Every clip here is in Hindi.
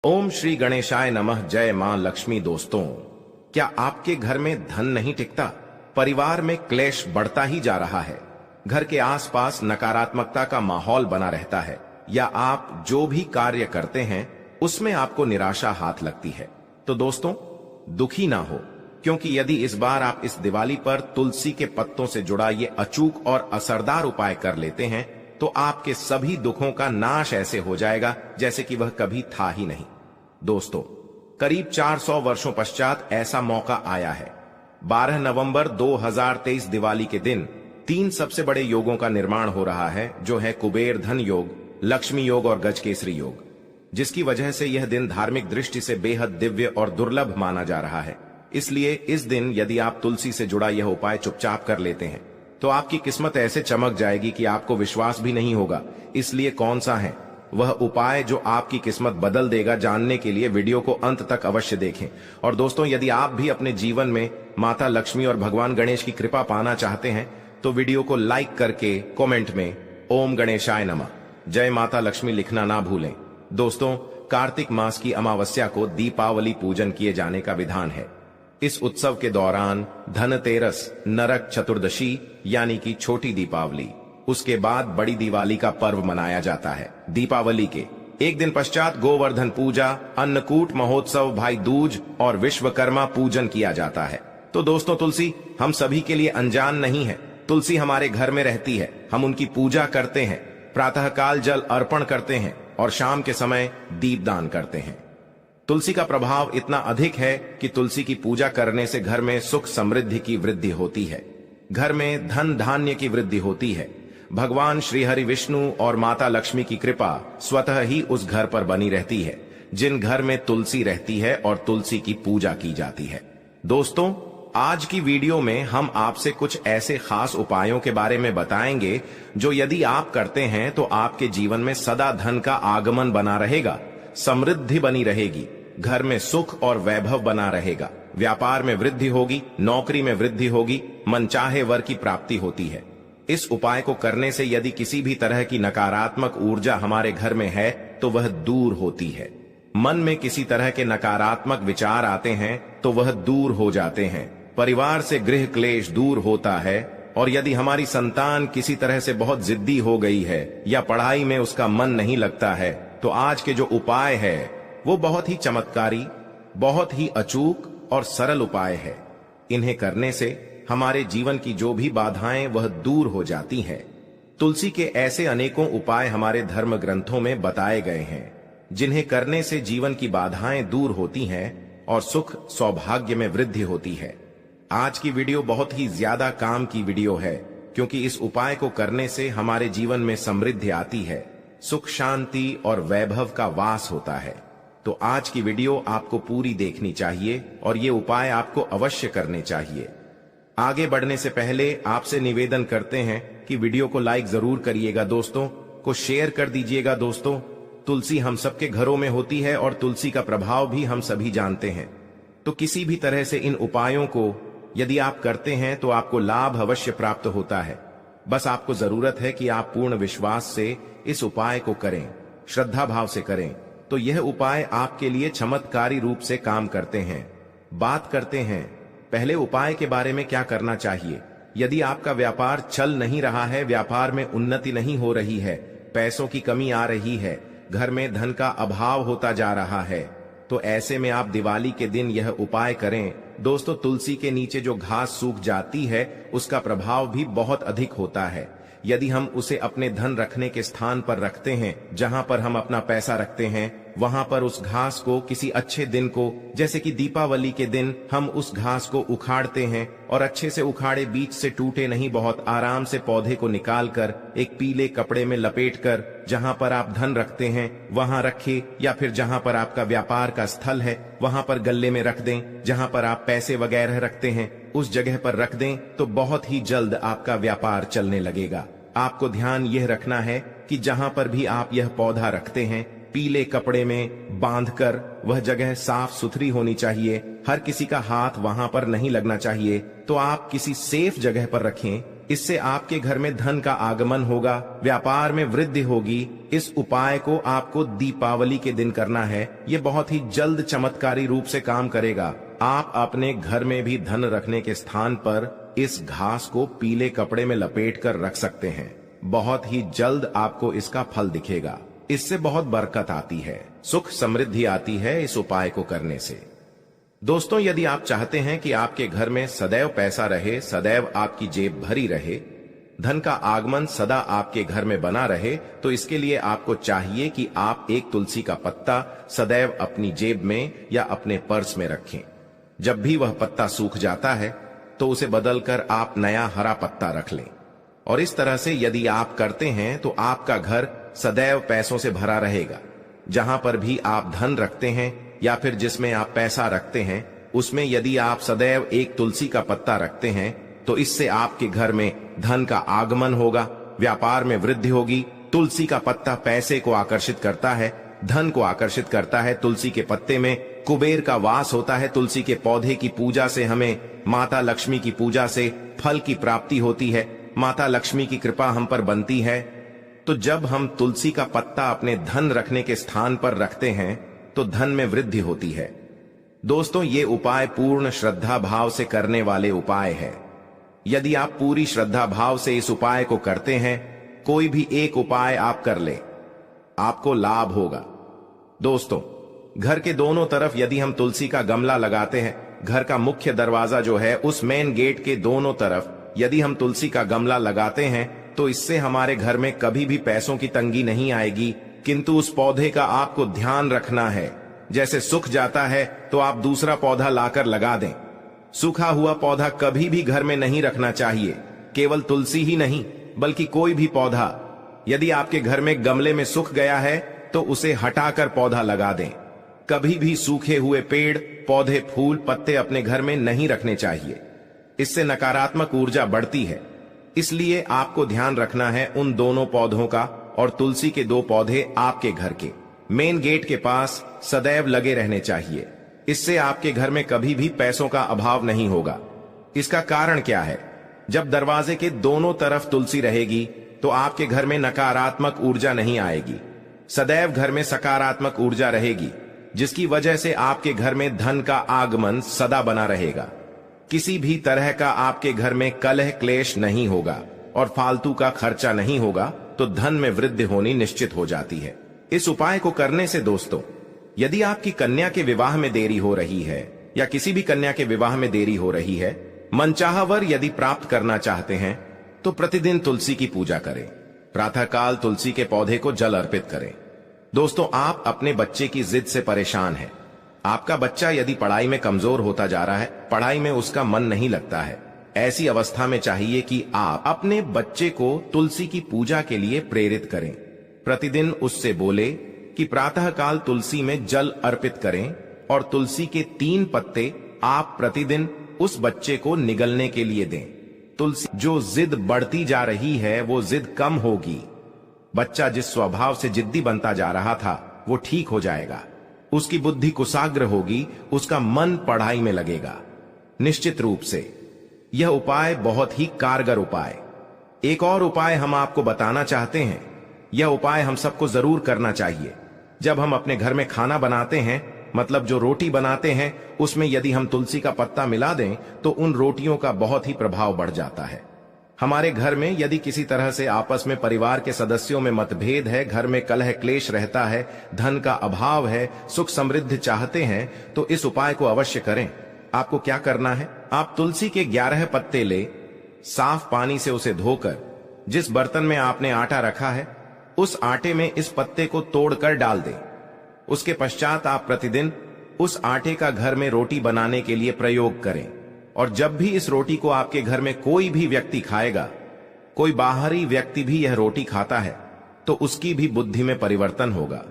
ओम श्री गणेशाय नमः। जय मां लक्ष्मी। दोस्तों, क्या आपके घर में धन नहीं टिकता? परिवार में क्लेश बढ़ता ही जा रहा है, घर के आसपास नकारात्मकता का माहौल बना रहता है, या आप जो भी कार्य करते हैं उसमें आपको निराशा हाथ लगती है? तो दोस्तों, दुखी ना हो, क्योंकि यदि इस बार आप इस दिवाली पर तुलसी के पत्तों से जुड़ा ये अचूक और असरदार उपाय कर लेते हैं तो आपके सभी दुखों का नाश ऐसे हो जाएगा जैसे कि वह कभी था ही नहीं। दोस्तों, करीब 400 वर्षों पश्चात ऐसा मौका आया है। 12 नवंबर 2023 दिवाली के दिन 3 सबसे बड़े योगों का निर्माण हो रहा है, जो है कुबेर धन योग, लक्ष्मी योग और गजकेसरी योग, जिसकी वजह से यह दिन धार्मिक दृष्टि से बेहद दिव्य और दुर्लभ माना जा रहा है। इसलिए इस दिन यदि आप तुलसी से जुड़ा यह उपाय चुपचाप कर लेते हैं तो आपकी किस्मत ऐसे चमक जाएगी कि आपको विश्वास भी नहीं होगा। इसलिए कौन सा है वह उपाय जो आपकी किस्मत बदल देगा, जानने के लिए वीडियो को अंत तक अवश्य देखें। और दोस्तों, यदि आप भी अपने जीवन में माता लक्ष्मी और भगवान गणेश की कृपा पाना चाहते हैं तो वीडियो को लाइक करके कमेंट में ओम गणेशाय नमः, जय माता लक्ष्मी लिखना ना भूलें। दोस्तों, कार्तिक मास की अमावस्या को दीपावली पूजन किए जाने का विधान है। इस उत्सव के दौरान धनतेरस, नरक चतुर्दशी यानी कि छोटी दीपावली, उसके बाद बड़ी दिवाली का पर्व मनाया जाता है। दीपावली के एक दिन पश्चात गोवर्धन पूजा, अन्नकूट महोत्सव, भाई दूज और विश्वकर्मा पूजन किया जाता है। तो दोस्तों, तुलसी हम सभी के लिए अनजान नहीं है। तुलसी हमारे घर में रहती है, हम उनकी पूजा करते हैं, प्रातःकाल जल अर्पण करते हैं और शाम के समय दीपदान करते हैं। तुलसी का प्रभाव इतना अधिक है कि तुलसी की पूजा करने से घर में सुख समृद्धि की वृद्धि होती है, घर में धन धान्य की वृद्धि होती है। भगवान श्री हरि विष्णु और माता लक्ष्मी की कृपा स्वतः ही उस घर पर बनी रहती है जिन घर में तुलसी रहती है और तुलसी की पूजा की जाती है। दोस्तों, आज की वीडियो में हम आपसे कुछ ऐसे खास उपायों के बारे में बताएंगे जो यदि आप करते हैं तो आपके जीवन में सदा धन का आगमन बना रहेगा, समृद्धि बनी रहेगी, घर में सुख और वैभव बना रहेगा, व्यापार में वृद्धि होगी, नौकरी में वृद्धि होगी, मनचाहे वर की प्राप्ति होती है। इस उपाय को करने से यदि किसी भी तरह की नकारात्मक ऊर्जा हमारे घर में है तो वह दूर होती है। मन में किसी तरह के नकारात्मक विचार आते हैं तो वह दूर हो जाते हैं। परिवार से गृह क्लेश दूर होता है। और यदि हमारी संतान किसी तरह से बहुत जिद्दी हो गई है या पढ़ाई में उसका मन नहीं लगता है तो आज के जो उपाय है वो बहुत ही चमत्कारी, बहुत ही अचूक और सरल उपाय है। इन्हें करने से हमारे जीवन की जो भी बाधाएं वह दूर हो जाती हैं। तुलसी के ऐसे अनेकों उपाय हमारे धर्म ग्रंथों में बताए गए हैं जिन्हें करने से जीवन की बाधाएं दूर होती हैं और सुख सौभाग्य में वृद्धि होती है। आज की वीडियो बहुत ही ज्यादा काम की वीडियो है, क्योंकि इस उपाय को करने से हमारे जीवन में समृद्धि आती है, सुख शांति और वैभव का वास होता है। तो आज की वीडियो आपको पूरी देखनी चाहिए और ये उपाय आपको अवश्य करने चाहिए। आगे बढ़ने से पहले आपसे निवेदन करते हैं कि वीडियो को लाइक जरूर करिएगा, दोस्तों को शेयर कर दीजिएगा। दोस्तों, तुलसी हम सबके घरों में होती है और तुलसी का प्रभाव भी हम सभी जानते हैं। तो किसी भी तरह से इन उपायों को यदि आप करते हैं तो आपको लाभ अवश्य प्राप्त होता है। बस आपको जरूरत है कि आप पूर्ण विश्वास से इस उपाय को करें, श्रद्धा भाव से करें, तो यह उपाय आपके लिए चमत्कारी रूप से काम करते हैं। बात करते हैं पहले उपाय के बारे में क्या करना चाहिए। यदि आपका व्यापार चल नहीं रहा है, व्यापार में उन्नति नहीं हो रही है, पैसों की कमी आ रही है, घर में धन का अभाव होता जा रहा है, तो ऐसे में आप दिवाली के दिन यह उपाय करें। दोस्तों, तुलसी के नीचे जो घास सूख जाती है उसका प्रभाव भी बहुत अधिक होता है। यदि हम उसे अपने धन रखने के स्थान पर रखते हैं, जहां पर हम अपना पैसा रखते हैं, वहां पर उस घास को किसी अच्छे दिन को, जैसे कि दीपावली के दिन, हम उस घास को उखाड़ते हैं और अच्छे से उखाड़े, बीच से टूटे नहीं, बहुत आराम से पौधे को निकालकर एक पीले कपड़े में लपेटकर जहां पर आप धन रखते हैं वहां रखें, या फिर जहां पर आपका व्यापार का स्थल है वहां पर गल्ले में रख दें। जहां पर आप पैसे वगैरह रखते हैं उस जगह पर रख दें तो बहुत ही जल्द आपका व्यापार चलने लगेगा। आपको ध्यान यह रखना है कि जहां पर भी आप यह पौधा रखते हैं, पीले कपड़े में बांधकर वह जगह साफ सुथरी होनी चाहिए, हर किसी का हाथ वहां पर नहीं लगना चाहिए। तो आप किसी सेफ जगह पर रखें, इससे आपके घर में धन का आगमन होगा, व्यापार में वृद्धि होगी। इस उपाय को आपको दीपावली के दिन करना है। ये बहुत ही जल्द चमत्कारी रूप से काम करेगा। आप अपने घर में भी धन रखने के स्थान पर इस घास को पीले कपड़े में लपेट कर रख सकते हैं। बहुत ही जल्द आपको इसका फल दिखेगा। इससे बहुत बरकत आती है, सुख समृद्धि आती है इस उपाय को करने से। दोस्तों, यदि आप चाहते हैं कि आपके घर में सदैव पैसा रहे, सदैव आपकी जेब भरी रहे, धन का आगमन सदा आपके घर में बना रहे, तो इसके लिए आपको चाहिए कि आप एक तुलसी का पत्ता सदैव अपनी जेब में या अपने पर्स में रखें। जब भी वह पत्ता सूख जाता है तो उसे बदलकर आप नया हरा पत्ता रख लें। और इस तरह से यदि आप करते हैं तो आपका घर सदैव पैसों से भरा रहेगा। जहां पर भी आप धन रखते हैं या फिर जिसमें आप पैसा रखते हैं, उसमें यदि आप सदैव एक तुलसी का पत्ता रखते हैं तो इससे आपके घर में धन का आगमन होगा, व्यापार में वृद्धि होगी। तुलसी का पत्ता पैसे को आकर्षित करता है, धन को आकर्षित करता है। तुलसी के पत्ते में कुबेर का वास होता है। तुलसी के पौधे की पूजा से हमें माता लक्ष्मी की पूजा से फल की प्राप्ति होती है। माता लक्ष्मी की कृपा हम पर बनती है। तो जब हम तुलसी का पत्ता अपने धन रखने के स्थान पर रखते हैं तो धन में वृद्धि होती है। दोस्तों, ये उपाय पूर्ण श्रद्धा भाव से करने वाले उपाय है। यदि आप पूरी श्रद्धा भाव से इस उपाय को करते हैं, कोई भी एक उपाय आप कर ले, आपको लाभ होगा। दोस्तों, घर के दोनों तरफ यदि हम तुलसी का गमला लगाते हैं, घर का मुख्य दरवाजा जो है उस मेन गेट के दोनों तरफ यदि हम तुलसी का गमला लगाते हैं तो इससे हमारे घर में कभी भी पैसों की तंगी नहीं आएगी। किंतु उस पौधे का आपको ध्यान रखना है। जैसे सूख जाता है तो आप दूसरा पौधा लाकर लगा दें। सूखा हुआ पौधा कभी भी घर में नहीं रखना चाहिए। केवल तुलसी ही नहीं बल्कि कोई भी पौधा यदि आपके घर में गमले में सूख गया है तो उसे हटाकर पौधा लगा दें। कभी भी सूखे हुए पेड़, पौधे, फूल, पत्ते अपने घर में नहीं रखने चाहिए। इससे नकारात्मक ऊर्जा बढ़ती है। इसलिए आपको ध्यान रखना है उन दोनों पौधों का। और तुलसी के 2 पौधे आपके घर के मेन गेट के पास सदैव लगे रहने चाहिए। इससे आपके घर में कभी भी पैसों का अभाव नहीं होगा। इसका कारण क्या है? जब दरवाजे के दोनों तरफ तुलसी रहेगी तो आपके घर में नकारात्मक ऊर्जा नहीं आएगी। सदैव घर में सकारात्मक ऊर्जा रहेगी, जिसकी वजह से आपके घर में धन का आगमन सदा बना रहेगा। किसी भी तरह का आपके घर में कलह क्लेश नहीं होगा और फालतू का खर्चा नहीं होगा, तो धन में वृद्धि होनी निश्चित हो जाती है। इस उपाय को करने से दोस्तों, यदि आपकी कन्या के विवाह में देरी हो रही है या किसी भी कन्या के विवाह में देरी हो रही है, मनचाहा वर यदि प्राप्त करना चाहते हैं तो प्रतिदिन तुलसी की पूजा करें। प्रातःकाल तुलसी के पौधे को जल अर्पित करें। दोस्तों, आप अपने बच्चे की जिद से परेशान हैं। आपका बच्चा यदि पढ़ाई में कमजोर होता जा रहा है, पढ़ाई में उसका मन नहीं लगता है, ऐसी अवस्था में चाहिए कि आप अपने बच्चे को तुलसी की पूजा के लिए प्रेरित करें। प्रतिदिन उससे बोले कि प्रातःकाल तुलसी में जल अर्पित करें और तुलसी के 3 पत्ते आप प्रतिदिन उस बच्चे को निगलने के लिए दें। तुलसी जो जिद बढ़ती जा रही है वो जिद कम होगी। बच्चा जिस स्वभाव से जिद्दी बनता जा रहा था वो ठीक हो जाएगा। उसकी बुद्धि कुशाग्र होगी, उसका मन पढ़ाई में लगेगा। निश्चित रूप से यह उपाय बहुत ही कारगर उपाय। एक और उपाय हम आपको बताना चाहते हैं। यह उपाय हम सबको जरूर करना चाहिए। जब हम अपने घर में खाना बनाते हैं, मतलब जो रोटी बनाते हैं, उसमें यदि हम तुलसी का पत्ता मिला दें तो उन रोटियों का बहुत ही प्रभाव बढ़ जाता है। हमारे घर में यदि किसी तरह से आपस में परिवार के सदस्यों में मतभेद है, घर में कलह क्लेश रहता है, धन का अभाव है, सुख समृद्धि चाहते हैं, तो इस उपाय को अवश्य करें। आपको क्या करना है? आप तुलसी के 11 पत्ते ले, साफ पानी से उसे धोकर जिस बर्तन में आपने आटा रखा है उस आटे में इस पत्ते को तोड़कर डाल दें। उसके पश्चात आप प्रतिदिन उस आटे का घर में रोटी बनाने के लिए प्रयोग करें। और जब भी इस रोटी को आपके घर में कोई भी व्यक्ति खाएगा, कोई बाहरी व्यक्ति भी यह रोटी खाता है, तो उसकी भी बुद्धि में परिवर्तन होगा।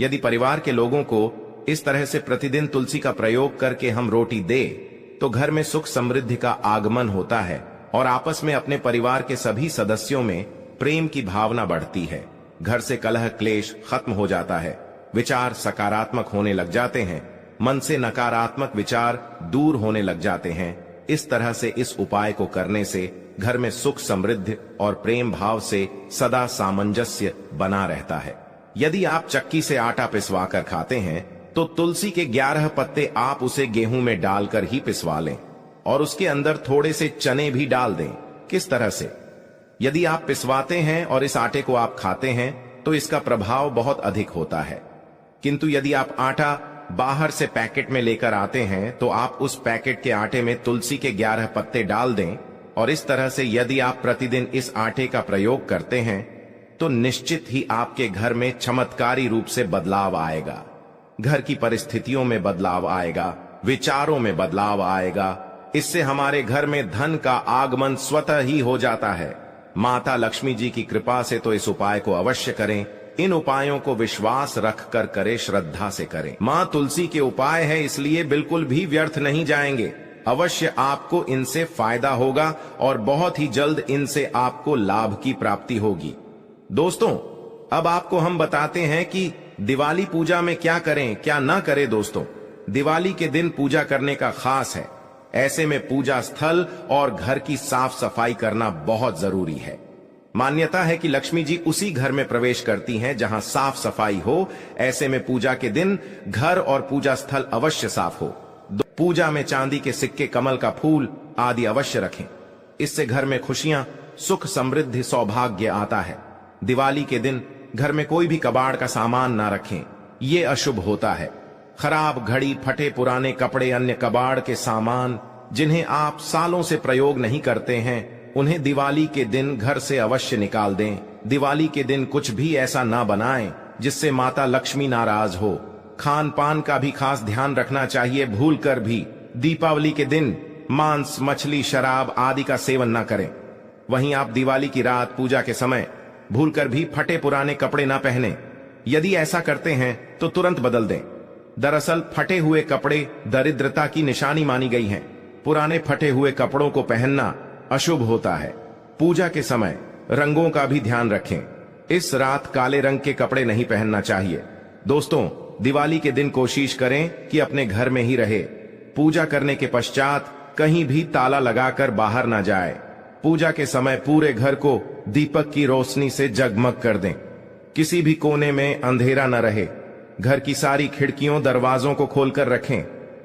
यदि परिवार के लोगों को इस तरह से प्रतिदिन तुलसी का प्रयोग करके हम रोटी दे तो घर में सुख समृद्धि का आगमन होता है और आपस में अपने परिवार के सभी सदस्यों में प्रेम की भावना बढ़ती है। घर से कलह क्लेश खत्म हो जाता है, विचार सकारात्मक होने लग जाते हैं, मन से नकारात्मक विचार दूर होने लग जाते हैं। इस तरह से इस उपाय को करने से घर में सुख समृद्धि और प्रेम भाव से सदा सामंजस्य बना रहता है। यदि आप चक्की से आटा पिसवा कर खाते हैं तो तुलसी के 11 पत्ते आप उसे गेहूं में डालकर ही पिसवा लें और उसके अंदर थोड़े से चने भी डाल दें। किस तरह से? यदि आप पिसवाते हैं और इस आटे को आप खाते हैं तो इसका प्रभाव बहुत अधिक होता है, किंतु यदि आप आटा बाहर से पैकेट में लेकर आते हैं तो आप उस पैकेट के आटे में तुलसी के 11 पत्ते डाल दें और इस तरह से यदि आप प्रतिदिन इस आटे का प्रयोग करते हैं तो निश्चित ही आपके घर में चमत्कारी रूप से बदलाव आएगा। घर की परिस्थितियों में बदलाव आएगा, विचारों में बदलाव आएगा। इससे हमारे घर में धन का आगमन स्वतः ही हो जाता है। माता लक्ष्मी जी की कृपा से तो इस उपाय को अवश्य करें। इन उपायों को विश्वास रखकर करें, श्रद्धा से करें। मां तुलसी के उपाय है, इसलिए बिल्कुल भी व्यर्थ नहीं जाएंगे। अवश्य आपको इनसे फायदा होगा और बहुत ही जल्द इनसे आपको लाभ की प्राप्ति होगी। दोस्तों, अब आपको हम बताते हैं कि दिवाली पूजा में क्या करें क्या ना करें। दोस्तों, दिवाली के दिन पूजा करने का खास है। ऐसे में पूजा स्थल और घर की साफ सफाई करना बहुत जरूरी है। मान्यता है कि लक्ष्मी जी उसी घर में प्रवेश करती हैं जहां साफ सफाई हो। ऐसे में पूजा के दिन घर और पूजा स्थल अवश्य साफ हो। पूजा में चांदी के सिक्के, कमल का फूल आदि अवश्य रखें। इससे घर में खुशियां, सुख, समृद्धि, सौभाग्य आता है। दिवाली के दिन घर में कोई भी कबाड़ का सामान ना रखें, ये अशुभ होता है। खराब घड़ी, फटे पुराने कपड़े, अन्य कबाड़ के सामान जिन्हें आप सालों से प्रयोग नहीं करते हैं, उन्हें दिवाली के दिन घर से अवश्य निकाल दें। दिवाली के दिन कुछ भी ऐसा ना बनाएं जिससे माता लक्ष्मी नाराज हो। खान पान का भी खास ध्यान रखना चाहिए। भूल कर भी दीपावली के दिन मांस, मछली, शराब आदि का सेवन ना करें। वहीं आप दिवाली की रात पूजा के समय भूलकर भी फटे पुराने कपड़े ना पहने। यदि ऐसा करते हैं तो तुरंत बदल दें। दरअसल फटे हुए कपड़े दरिद्रता की निशानी मानी गई हैं। पुराने फटे हुए कपड़ों को पहनना अशुभ होता है। पूजा के समय रंगों का भी ध्यान रखें। इस रात काले रंग के कपड़े नहीं पहनना चाहिए। दोस्तों, दिवाली के दिन कोशिश करें कि अपने घर में ही रहे। पूजा करने के पश्चात कहीं भी ताला लगाकर बाहर ना जाए। पूजा के समय पूरे घर को दीपक की रोशनी से जगमग कर दें। किसी भी कोने में अंधेरा न रहे। घर की सारी खिड़कियों, दरवाजों को खोलकर रखें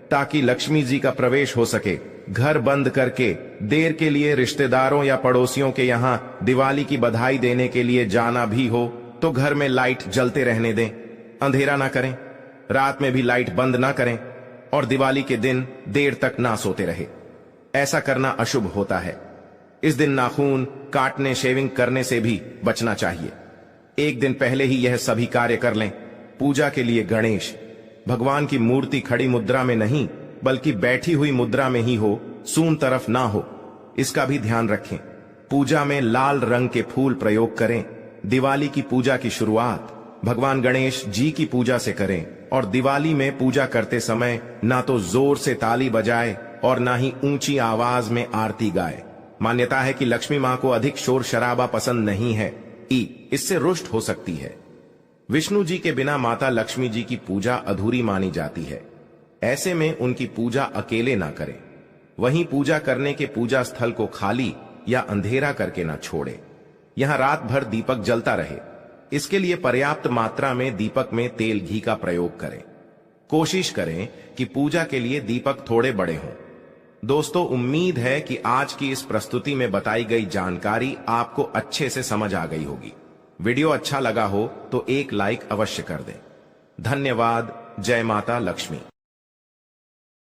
ताकि लक्ष्मी जी का प्रवेश हो सके। घर बंद करके देर के लिए रिश्तेदारों या पड़ोसियों के यहां दिवाली की बधाई देने के लिए जाना भी हो तो घर में लाइट जलते रहने दें। अंधेरा ना करें, रात में भी लाइट बंद ना करें और दिवाली के दिन देर तक ना सोते रहे। ऐसा करना अशुभ होता है। इस दिन नाखून काटने, शेविंग करने से भी बचना चाहिए। एक दिन पहले ही यह सभी कार्य कर लें। पूजा के लिए गणेश भगवान की मूर्ति खड़ी मुद्रा में नहीं बल्कि बैठी हुई मुद्रा में ही हो, सून तरफ ना हो, इसका भी ध्यान रखें। पूजा में लाल रंग के फूल प्रयोग करें। दिवाली की पूजा की शुरुआत भगवान गणेश जी की पूजा से करें और दिवाली में पूजा करते समय ना तो जोर से ताली बजाए और ना ही ऊंची आवाज में आरती गाए। मान्यता है कि लक्ष्मी मां को अधिक शोर शराबा पसंद नहीं है, इससे रुष्ट हो सकती है। विष्णु जी के बिना माता लक्ष्मी जी की पूजा अधूरी मानी जाती है। ऐसे में उनकी पूजा अकेले ना करें। वहीं पूजा करने के पूजा स्थल को खाली या अंधेरा करके ना छोड़े। यहां रात भर दीपक जलता रहे। इसके लिए पर्याप्त मात्रा में दीपक में तेल घी का प्रयोग करें। कोशिश करें कि पूजा के लिए दीपक थोड़े बड़े हों। दोस्तों, उम्मीद है कि आज की इस प्रस्तुति में बताई गई जानकारी आपको अच्छे से समझ आ गई होगी। वीडियो अच्छा लगा हो तो एक लाइक अवश्य कर दें। धन्यवाद। जय माता लक्ष्मी।